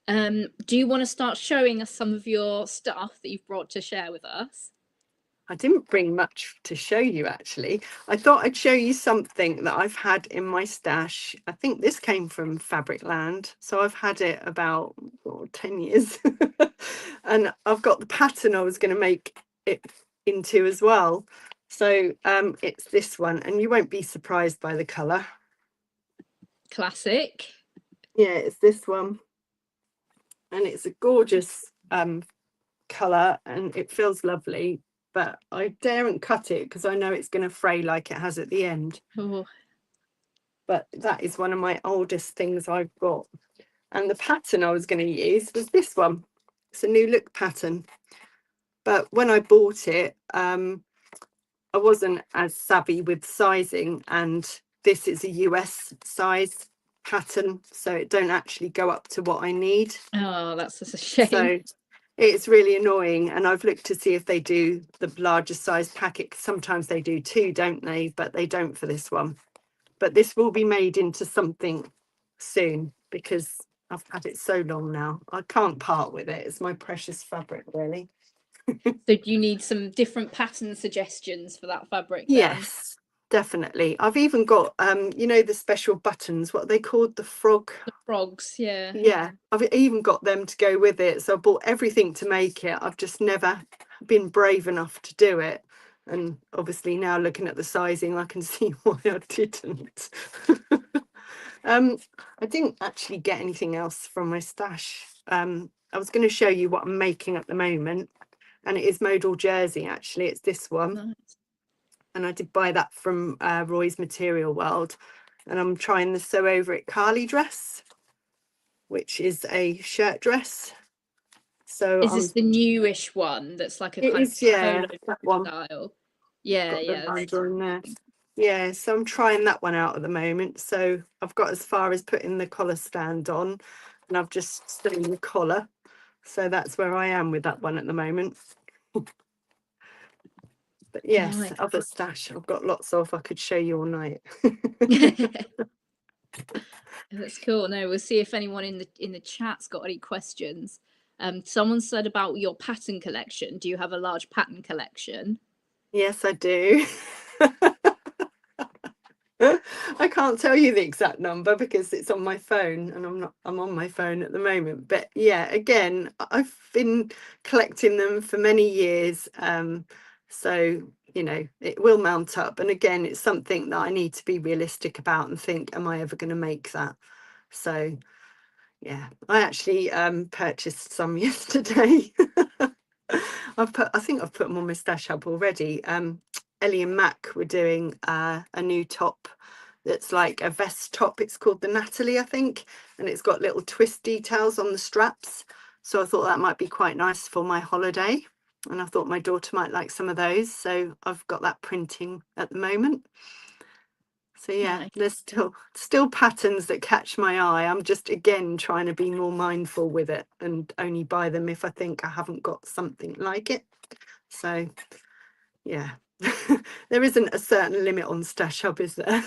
Do you want to start showing us some of your stuff that you've brought to share with us? I didn't bring much to show you, actually. I thought I'd show you something that I've had in my stash. I think this came from Fabricland, so I've had it about 10 years. And I've got the pattern I was going to make it into as well. So it's this one, and you won't be surprised by the colour. Classic. Yeah, it's this one. And it's a gorgeous colour, and it feels lovely. But I daren't cut it because I know it's going to fray like it has at the end. Oh. But that is one of my oldest things I've got. And the pattern I was going to use was this one. It's a New Look pattern. But when I bought it, I wasn't as savvy with sizing, and this is a US size pattern, so it don't actually go up to what I need. Oh, that's a shame. So it's really annoying, and I've looked to see if they do the larger size packet. Sometimes they do too, don't they? But they don't for this one. But this will be made into something soon, because I've had it so long now. I can't part with it. It's my precious fabric, really. So do you need some different pattern suggestions for that fabric then? Yes, definitely. I've even got you know, the special buttons, what are they called? The frog. The frogs, yeah. Yeah, I've even got them to go with it. So I bought everything to make it. I've just never been brave enough to do it. And obviously now looking at the sizing, I can see why I didn't. I didn't actually get anything else from my stash. I was going to show you what I'm making at the moment, and it is modal jersey. Actually, it's this one. Nice. And I did buy that from Roy's Material World, and I'm trying the Sew Over It Carly dress, which is a shirt dress. So is this the newish one that's like a kind of yeah, polo that one style? Yeah, yeah. in there. Yeah, so I'm trying that one out at the moment. So I've got as far as putting the collar stand on, and I've just sewn the collar. So that's where I am with that one at the moment. But yes, Nice. other stash I've got lots of. I could show you all night. That's cool. No, we'll see if anyone in the chat's got any questions. Someone said about your pattern collection. Do you have a large pattern collection? Yes, I do. I can't tell you the exact number because it's on my phone, and I'm on my phone at the moment. But yeah, again, I've been collecting them for many years. So, you know, it will mount up. And again, it's something that I need to be realistic about and think, am I ever going to make that? So yeah, I actually purchased some yesterday. I think I've put them on my stash hub already. Ellie and Mac were doing a new top that's like a vest top. It's called the Natalie, I think, and it's got little twist details on the straps. So I thought that might be quite nice for my holiday, and I thought my daughter might like some of those. So I've got that printing at the moment. So yeah, Nice. there's still patterns that catch my eye. I'm just again trying to be more mindful with it and only buy them if I think I haven't got something like it. So yeah, there isn't a certain limit on Stash Hub, is there?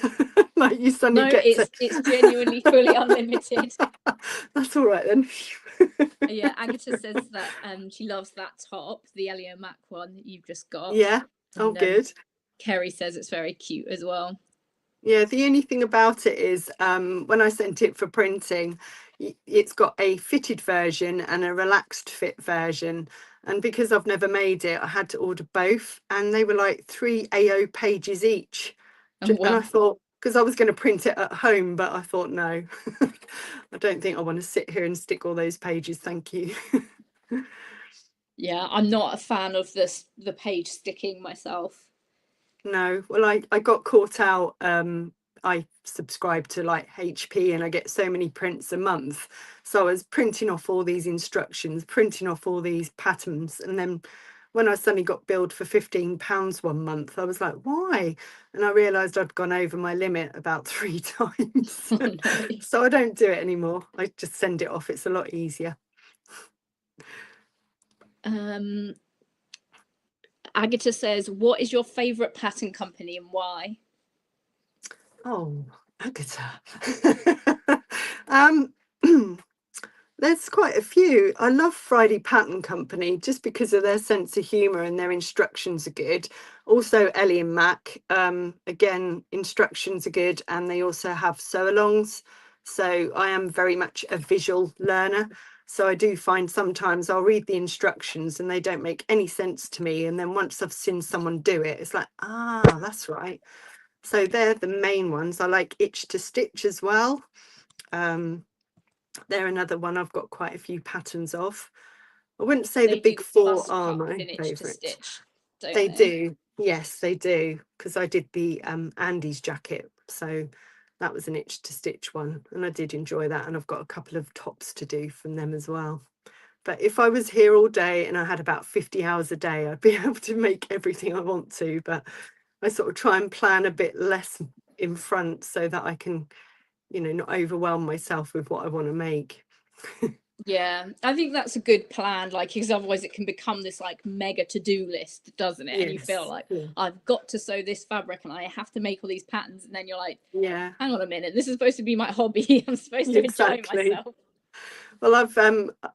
Like you suddenly get it's genuinely fully unlimited. That's all right then. Yeah, Agatha says that she loves that top, the Ellie and Mac one that you've just got. Yeah. Oh, And, good. Kerry says it's very cute as well. Yeah, the only thing about it is when I sent it for printing, it's got a fitted version and a relaxed fit version. And because I've never made it, I had to order both. And they were like 3 AO pages each. Oh, And wow. I thought, because I was going to print it at home, but I thought, no, I don't think I want to sit here and stick all those pages. Thank you. Yeah, I'm not a fan of the page sticking myself. No, well, I got caught out. I subscribe to like HP and I get so many prints a month. So I was printing off all these instructions, printing off all these patterns. And then when I suddenly got billed for £15 one month, I was like, why? And I realised I'd gone over my limit about 3 times. Oh, no. So I don't do it anymore. I just send it off. It's a lot easier. Agatha says, what is your favourite pattern company and why? Oh, Agatha. There's quite a few. I love Friday Pattern Company just because of their sense of humour and their instructions are good. Also, Ellie and Mac, again, instructions are good, and they also have sew-alongs. So I am very much a visual learner. So I do find sometimes I'll read the instructions and they don't make any sense to me. And then once I've seen someone do it, it's like, ah, that's right. So they're the main ones. I like Itch to Stitch as well. They're another one I've got quite a few patterns of. I wouldn't say the big four are my favourite. They do, yes, they do, because I did the Andy's jacket, so that was an Itch to Stitch one, and I did enjoy that, and I've got a couple of tops to do from them as well. But if I was here all day and I had about 50 hours a day, I'd be able to make everything I want to, but I sort of try and plan a bit less in front so that I can, you know, not overwhelm myself with what I want to make. Yeah, I think that's a good plan, like, because otherwise it can become this like mega to-do list, doesn't it? And you feel like, I've got to sew this fabric and I have to make all these patterns, and then you're like, yeah, hang on a minute, this is supposed to be my hobby. I'm supposed to enjoy myself. Well, I've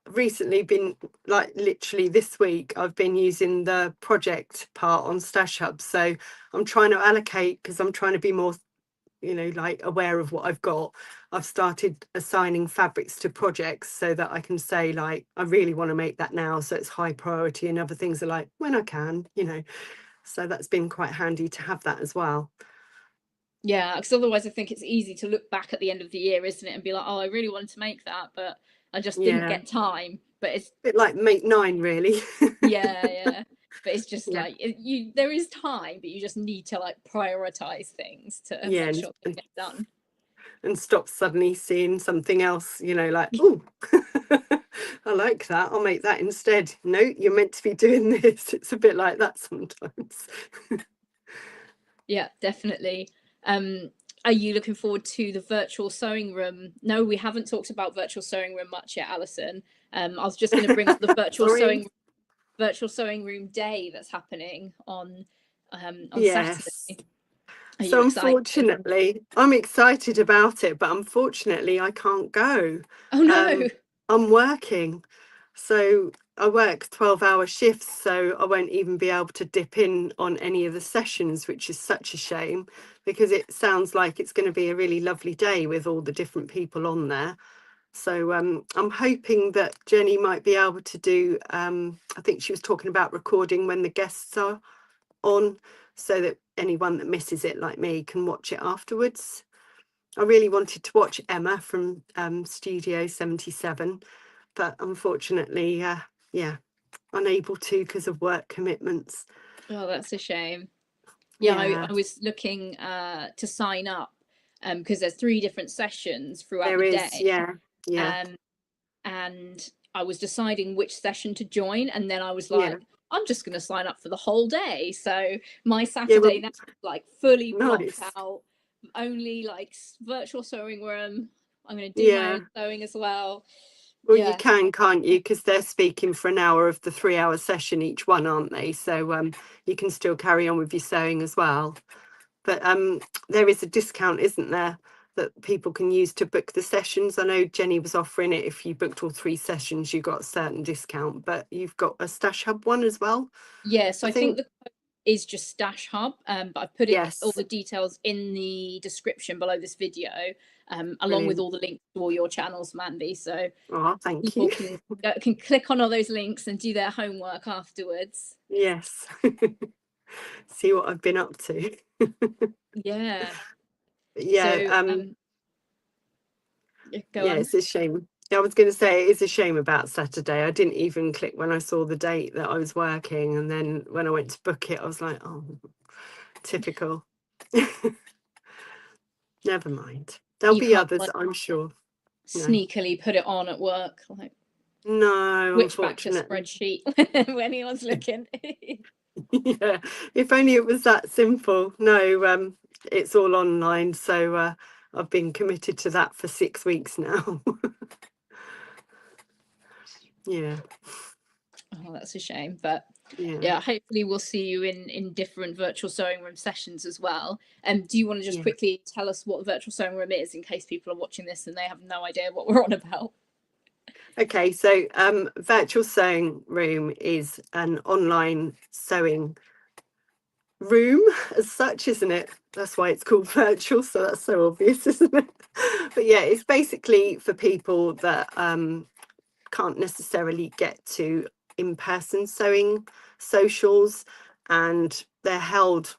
recently been, like, literally this week, I've been using the project part on Stash Hub. So I'm trying to allocate, because I'm trying to be more, you know, like, aware of what I've got. I've started assigning fabrics to projects so that I can say, like, I really want to make that now, so it's high priority, and other things are like, when I can, you know. So that's been quite handy to have that as well. Yeah, because otherwise I think it's easy to look back at the end of the year, isn't it, and be like, oh, I really wanted to make that, but I just didn't get time. But it's a bit like Make 9, really. yeah. But it's just Yeah. like there is time, but you just need to like prioritize things to make sure they get done. And stop suddenly seeing something else, you know, like, oh, I like that, I'll make that instead. No, you're meant to be doing this. It's a bit like that sometimes. Yeah, definitely. Are you looking forward to the virtual sewing room? No, we haven't talked about virtual sewing room much yet, Alison. I was just going to bring up the virtual sewing room day that's happening on Saturday. Are you excited? Unfortunately, I'm excited about it, but unfortunately I can't go. Oh no. I'm working. So I work 12-hour shifts, so I won't even be able to dip in on any of the sessions, which is such a shame, because it sounds like it's going to be a really lovely day with all the different people on there. So I'm hoping that Jenny might be able to do, I think she was talking about recording when the guests are on, so that anyone that misses it like me can watch it afterwards. I really wanted to watch Emma from Studio 77, but unfortunately, unable to because of work commitments. Oh, that's a shame. Yeah. I was looking to sign up because there's 3 different sessions throughout the day. And I was deciding which session to join, and then I was like, I'm just going to sign up for the whole day. So my Saturday now is like fully blocked out, only like virtual sewing room. I'm going to do my own sewing as well. Well, you can, can't you? Because they're speaking for an hour of the 3-hour session each one, aren't they? So you can still carry on with your sewing as well. But there is a discount, isn't there, that people can use to book the sessions? I know Jenny was offering it. If you booked all 3 sessions, you got a certain discount, but you've got a Stash Hub one as well. Yeah, so I think the code is just Stash Hub, but I've put all Yes. the details in the description below this video, along with Brilliant. all the links to all your channels, Mandy. So Oh, thank people you. can click on all those links and do their homework afterwards. Yes. See what I've been up to. Yeah. Yeah. So, go on. It's a shame. I was going to say it is a shame about Saturday. I didn't even click when I saw the date that I was working, and then when I went to book it, I was like, oh, typical. Never mind. There'll You be can't others, like I'm sure. sneakily put it on at work, like No, switch back to unfortunately. spreadsheet when anyone's looking. Yeah, if only it was that simple. No, it's all online, so I've been committed to that for 6 weeks now. Yeah. Oh, that's a shame, but Yeah. yeah, hopefully we'll see you in different virtual sewing room sessions as well. Do you want to just Yeah. quickly tell us what a virtual sewing room is, in case people are watching this and they have no idea what we're on about? Okay, so virtual sewing room is an online sewing room as such, isn't it? That's why it's called virtual, so that's so obvious, isn't it? But yeah, it's basically for people that can't necessarily get to in-person sewing socials, and they're held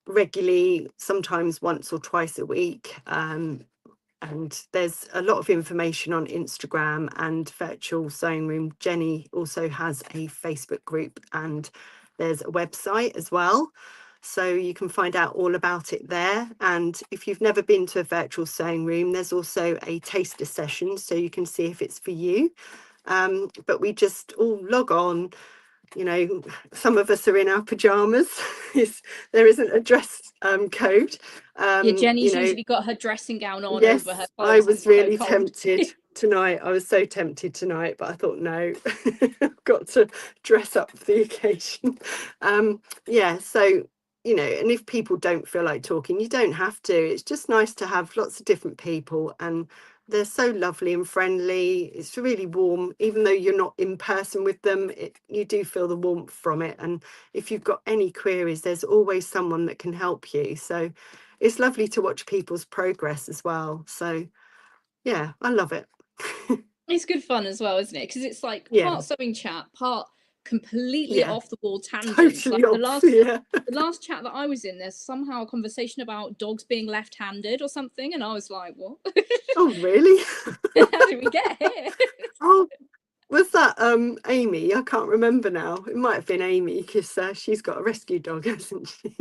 regularly, sometimes once or twice a week. And there's a lot of information on Instagram and Virtual Sewing Room. Jenny also has a Facebook group, and there's a website as well. So you can find out all about it there. And if you've never been to a virtual sewing room, there's also a taster session, so you can see if it's for you. But we just all log on. You know, some of us are in our pajamas. There isn't a dress code. Yeah, Jenny's You know, usually got her dressing gown on over her yes, I clothes. was It's so really cold. tempted tonight. I was so tempted tonight, but I thought, no, I've got to dress up for the occasion. Yeah, so, you know, and if people don't feel like talking, you don't have to. It's just nice to have lots of different people, and they're so lovely and friendly. It's really warm, even though you're not in person with them. You do feel the warmth from it. And if you've got any queries, there's always someone that can help you. So it's lovely to watch people's progress as well. So yeah, I love it. It's good fun as well, isn't it? Because it's like Yeah, part sewing chat, part completely yeah, off the wall tangents. Like totally off. Yeah. the last chat that I was in, there's somehow a conversation about dogs being left-handed or something, and I was like, what? Oh, really? How did we get here? Oh, was that Amy? I can't remember now. It might have been Amy, because she's got a rescue dog, hasn't she?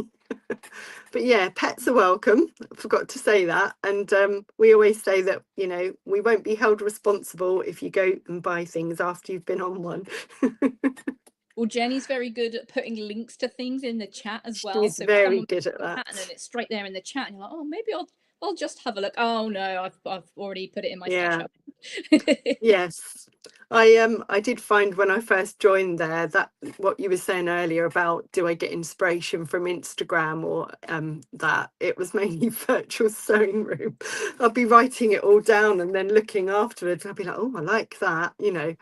But yeah, pets are welcome. I forgot to say that. And we always say that, you know, we won't be held responsible if you go and buy things after you've been on one. Well, Jenny's very good at putting links to things in the chat as well. She's So if very someone good at makes a that. pattern and it's straight there in the chat, and you're like, oh, maybe I'll just have a look. Oh no, I've already put it in my stash Yeah. hub. Yes. I did find when I first joined there that what you were saying earlier about, do I get inspiration from Instagram or that, it was mainly virtual sewing room. I'll be writing it all down and then looking afterwards, I'll be like, oh, I like that, you know.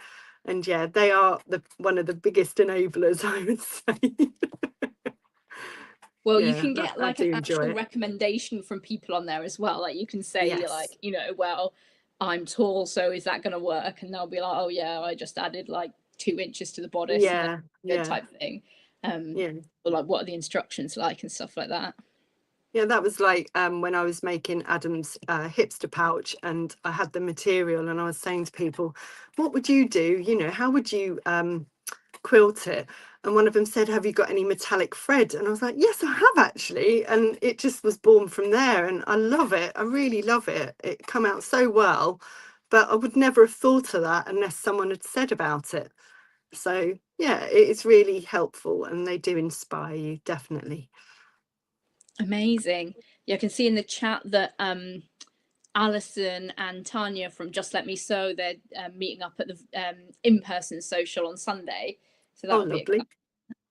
And yeah, they are one of the biggest enablers, I would say. Well, you Yeah, can get I like an do enjoy actual it. recommendation from people on there as well. Like you can say, like, Yes. you know, well, I'm tall, so is that going to work? And they'll be like, oh yeah, I just added like 2 inches to the bodice, and then Yeah, good yeah, type thing. yeah. Or like, what are the instructions like and stuff like that. Yeah, that was like when I was making Adam's hipster pouch, and I had the material, and I was saying to people, what would you do? You know, how would you quilt it? And one of them said, have you got any metallic thread? And I was like, yes, I have actually. And it just was born from there. And I love it. I really love it. It come out so well. But I would never have thought of that unless someone had said about it. So yeah, it's really helpful, and they do inspire you, definitely. Amazing. Yeah, I can see in the chat that Alison and Tanya from Just Let Me Sew, they're meeting up at the in-person social on Sunday. So Oh, that'll be exciting. lovely.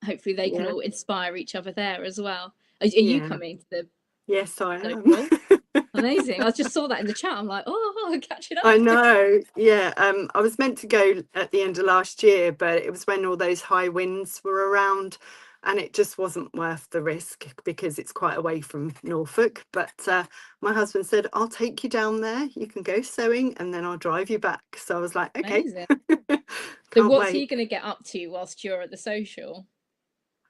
Hopefully they can Yeah, all inspire each other there as well. Are you yeah. coming to the Yes, I am. social? Amazing. I just saw that in the chat. I'm like, oh, catch it I up. know. Yeah. I was meant to go at the end of last year, but it was when all those high winds were around. and it just wasn't worth the risk because it's quite away from Norfolk. But my husband said, I'll take you down there, you can go sewing and then I'll drive you back. So I was like, okay. Amazing. So Can't what's he wait. going to get up to whilst you're at the social?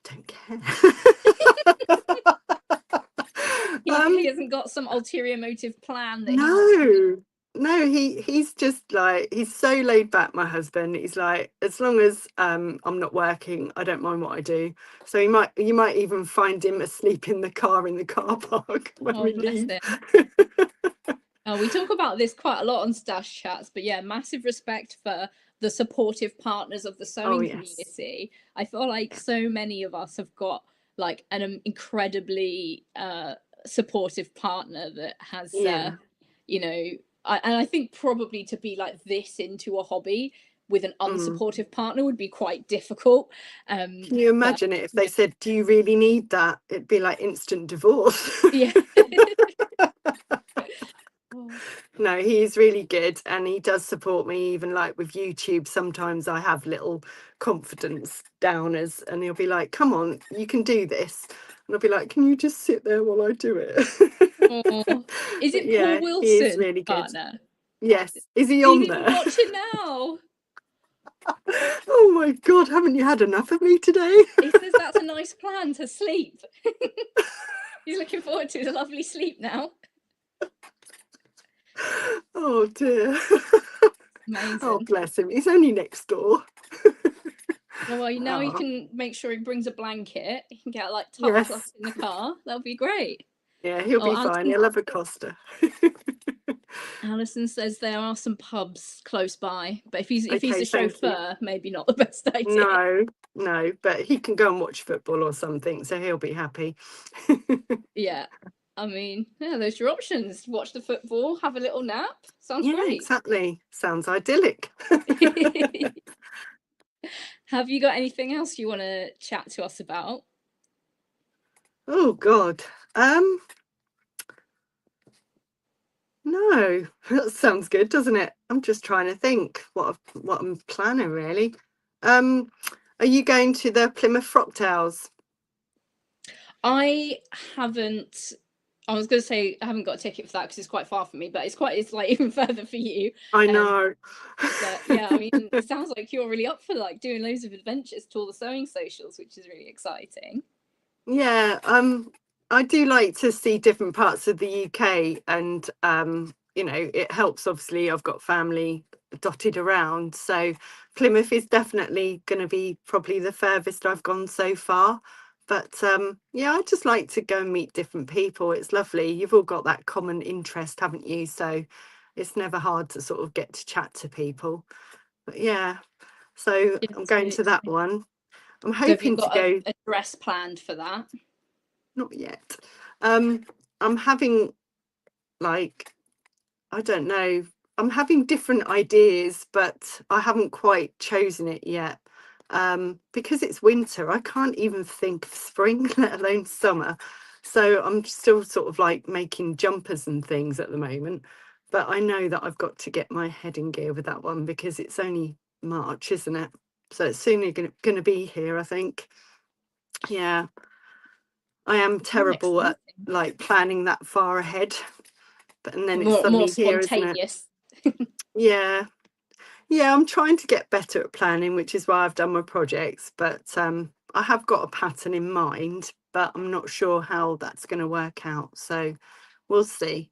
Don't care. He hasn't got some ulterior motive plan that he wants to. No, he's just like, he's so laid back, my husband. He's like, as long as I'm not working, I don't mind what I do. So you might even find him asleep in the car park when Oh, we bless leave. him. We talk about this quite a lot on Stash Chats, but yeah, massive respect for the supportive partners of the Oh sewing yes. community. I feel like so many of us have got like an incredibly supportive partner that has, Yeah. you know, and I think probably to be like this into a hobby with an unsupportive partner would be quite difficult. Can you But imagine it if they said, do you really need that? It'd be like instant divorce. yeah. Oh. No, he's really good and he does support me, even like with YouTube. Sometimes I have little confidence downers and he'll be like, come on, you can do this. And I'll be like, can you just sit there while I do it? Oh. Is But it Paul yeah, he is Wilson, really good. partner? Yes. Is he He's on even there? watching now. Oh my God, haven't you had enough of me today? He says that's a nice plan to sleep. He's looking forward to his lovely sleep now. Oh dear. Amazing. Oh, bless him. He's only next door. Well, now you Oh, can make sure he brings a blanket. He can get like tucked up yes. in the car. That'll be great. Yeah, he'll Oh, be fine. He'll have a Costa. Alison says there are some pubs close by, but if he's Okay, the thank you. chauffeur, maybe not the best idea. No, but he can go and watch football or something, so he'll be happy. Yeah. I mean, yeah, those are your options. Watch the football, have a little nap. Sounds Yeah, great. exactly. Sounds idyllic. Have you got anything else you want to chat to us about? Oh God. No, that sounds good, doesn't it? I'm just trying to think what I'm planning really. Are you going to the Plymouth Frocktails? I haven't. I was going to say I haven't got a ticket for that because it's quite far from me, but it's like even further for you. I know. But yeah, I mean, it sounds like you're really up for like doing loads of adventures to all the sewing socials, which is really exciting. Yeah, I do like to see different parts of the UK, and you know, it helps. Obviously, I've got family dotted around, so Plymouth is definitely going to be probably the furthest I've gone so far. But yeah, I just like to go and meet different people. It's lovely. You've all got that common interest, haven't you? So it's never hard to sort of get to chat to people. But yeah, so I'm It's going really to that exciting. one. I'm So have you hoping to got go. a dress planned for that? Not yet. I'm having like, I don't know, I'm having different ideas, but I haven't quite chosen it yet. Because it's winter, I can't even think of spring, let alone summer. So I'm still sort of like making jumpers and things at the moment. But I know that I've got to get my head in gear with that one because it's only March, isn't it? So it's soon going to be here, I think. Yeah. I am Oh, terrible exciting. at like planning that far ahead, but and then it's More suddenly here, isn't it? spontaneous. Yeah, yeah. I'm trying to get better at planning, which is why I've done my projects. But I have got a pattern in mind, but I'm not sure how that's going to work out. So we'll see.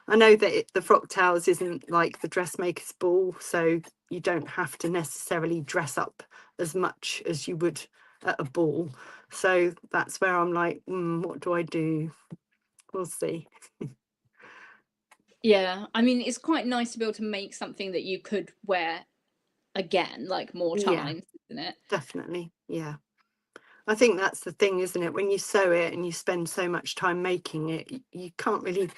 I know that the Frock Towers isn't like the dressmaker's ball, so you don't have to necessarily dress up as much as you would at a ball. So that's where I'm like, what do I do? We'll see. Yeah, I mean, it's quite nice to be able to make something that you could wear again, like more Yeah, times, isn't it? definitely. Yeah. I think that's the thing, isn't it? When you sew it and you spend so much time making it, you can't really,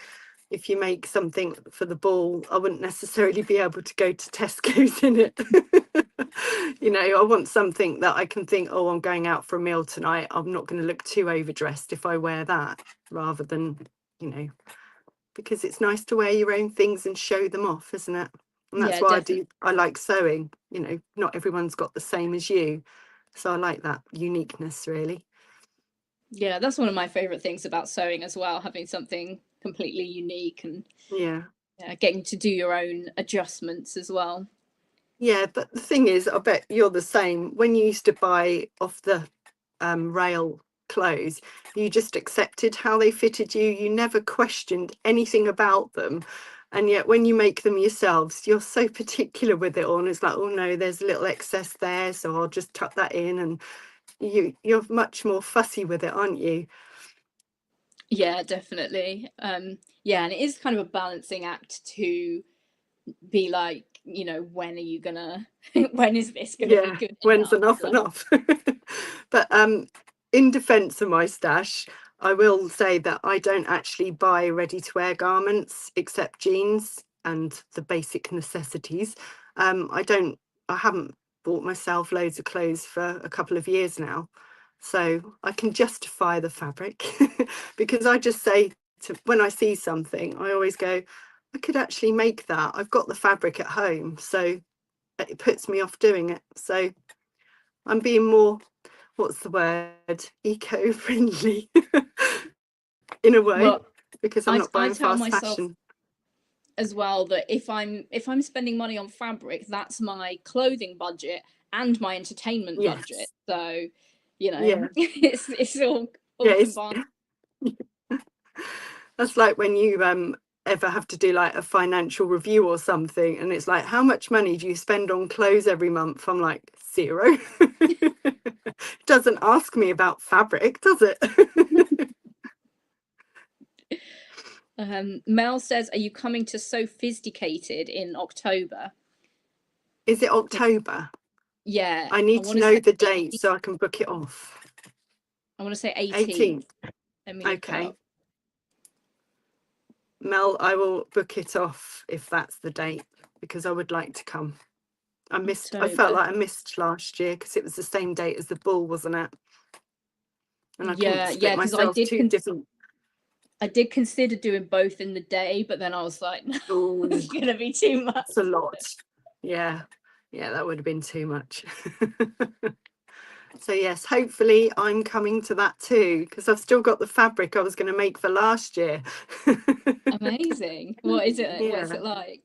if you make something for the ball, I wouldn't necessarily be able to go to Tesco's in it. You know, I want something that I can think, oh, I'm going out for a meal tonight. I'm not going to look too overdressed if I wear that, rather than, you know, because it's nice to wear your own things and show them off, isn't it? And that's Yeah, why definitely. I like sewing. You know, not everyone's got the same as you. So I like that uniqueness, really. Yeah, that's one of my favorite things about sewing as well, having something completely unique and Yeah. getting to do your own adjustments as well. Yeah, but the thing is, I bet you're the same. When you used to buy off the rail clothes, you just accepted how they fitted you. You never questioned anything about them. And yet when you make them yourselves, you're so particular with it all. And it's like, oh no, there's a little excess there, so I'll just tuck that in. And you're much more fussy with it, aren't you? Yeah, definitely. Yeah, and it is kind of a balancing act to be like, when are you gonna when is this gonna be Yeah, good when's enough? enough Like, enough? But in defense of my stash, I will say that I don't actually buy ready to wear garments except jeans and the basic necessities. I haven't bought myself loads of clothes for a couple of years now, so I can justify the fabric because I just say when I see something, I always go, I could actually make that. I've got the fabric at home, so it puts me off doing it. So I'm being more, what's the word, eco-friendly in a way, well, because I'm I not I buying tell fast myself fashion. as well that if I'm spending money on fabric, that's my clothing budget and my entertainment budget. Yes. So, Yeah. it's all Yeah. It's, combined. that's like when you ever have to do like a financial review or something, and it's like, how much money do you spend on clothes every month? I'm like, zero. Doesn't ask me about fabric, does it? Mel says, "Are you coming to Sophisticated in October?" Is it October? Yeah, I I need to want to know say the date 18th. so I can book it off. I want to say 18th. 18th. Let me look it Okay. up. Mel, I will book it off if that's the date because I would like to come. I felt October. like I missed last year because it was the same date as the ball, wasn't it? And I couldn't Yeah, split because I myself did two different. I did consider doing both in the day, but then I was like, no, Oh, it's gonna be too much. it's a lot. Yeah. Yeah, that would have been too much. So yes, hopefully I'm coming to that too because I've still got the fabric I was going to make for last year. Amazing. What is it? What's Yeah. it like?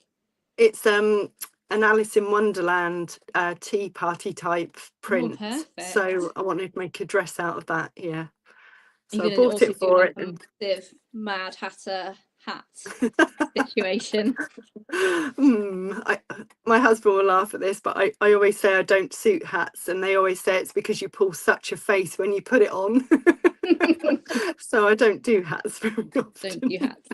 It's an Alice in Wonderland tea party type Oh, print. perfect. So I wanted to make a dress out of that. Yeah. So I You're gonna bought also it do for like it. a And massive Mad Hatter hat situation. My husband will laugh at this, but I always say I don't suit hats, and they always say it's because you pull such a face when you put it on. So I don't do hats very Don't often. do hats.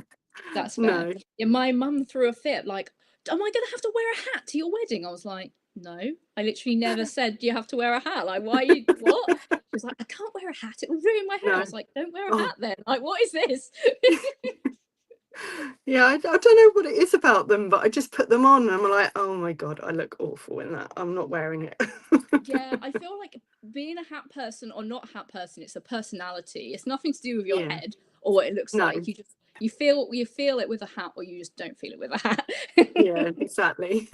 That's fair. No. Yeah, my mum threw a fit like, am I gonna have to wear a hat to your wedding? I was like, no. I literally never said you have to wear a hat. Like, why you what? She was like, I can't wear a hat, it will ruin my hair. I No. was like, don't wear a Oh. hat then. Like, what is this? Yeah, I don't know what it is about them, but I just put them on and I'm like, oh my God, I look awful in that. I'm not wearing it. Yeah, I feel like being a hat person or not a hat person, it's a personality. It's nothing to do with your Yeah. head or what it looks No. like. You feel it with a hat, or you just don't feel it with a hat. Yeah, exactly.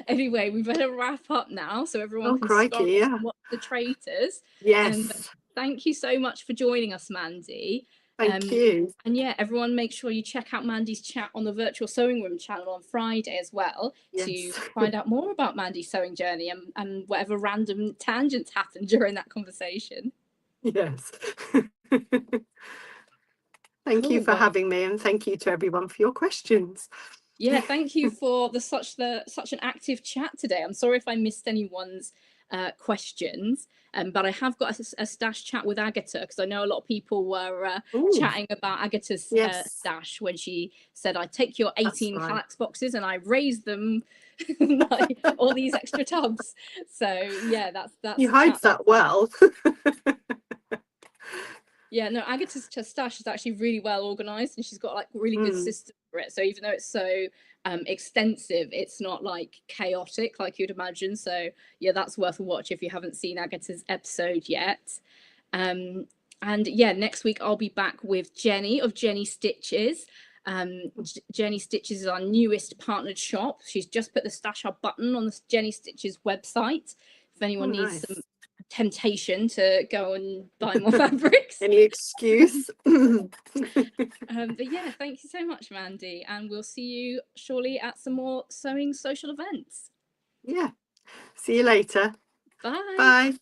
Anyway, we better wrap up now so everyone Oh, can stop crikey. Yeah. and watch the traitors. And Yes. thank you so much for joining us, Mandy. Thank Um, you. and yeah, everyone make sure you check out Mandy's chat on the Virtual Sewing Room channel on Friday as well to Yes. find out more about Mandy's sewing journey and whatever random tangents happened during that conversation. Yes. Thank you Cool. for Well, having me, and thank you to everyone for your questions. yeah, thank you for such an active chat today. I'm sorry if I missed anyone's questions, but I have got a stash chat with Agatha because I know a lot of people were Oh, chatting about Agatha's yes, stash when she said, "I take your that's 18 right. Kallax boxes and I raise them like all these extra tubs." So yeah, that's You the hide chat. that well. Yeah, no, Agatha's stash is actually really well organized and she's got like really good Mm, system for it. So even though it's so extensive, it's not like chaotic like you'd imagine. So yeah, that's worth a watch if you haven't seen Agatha's episode yet. Um, and yeah, next week I'll be back with Jenny of Jenny Stitches. Jenny Stitches is our newest partnered shop. She's just put the Stash Hub button on the Jenny Stitches website. If oh, anyone needs some nice. temptation to go and buy more fabrics. Any excuse. But yeah, thank you so much, Mandy, and we'll see you surely at some more sewing social events. Yeah, see you later. Bye. Bye.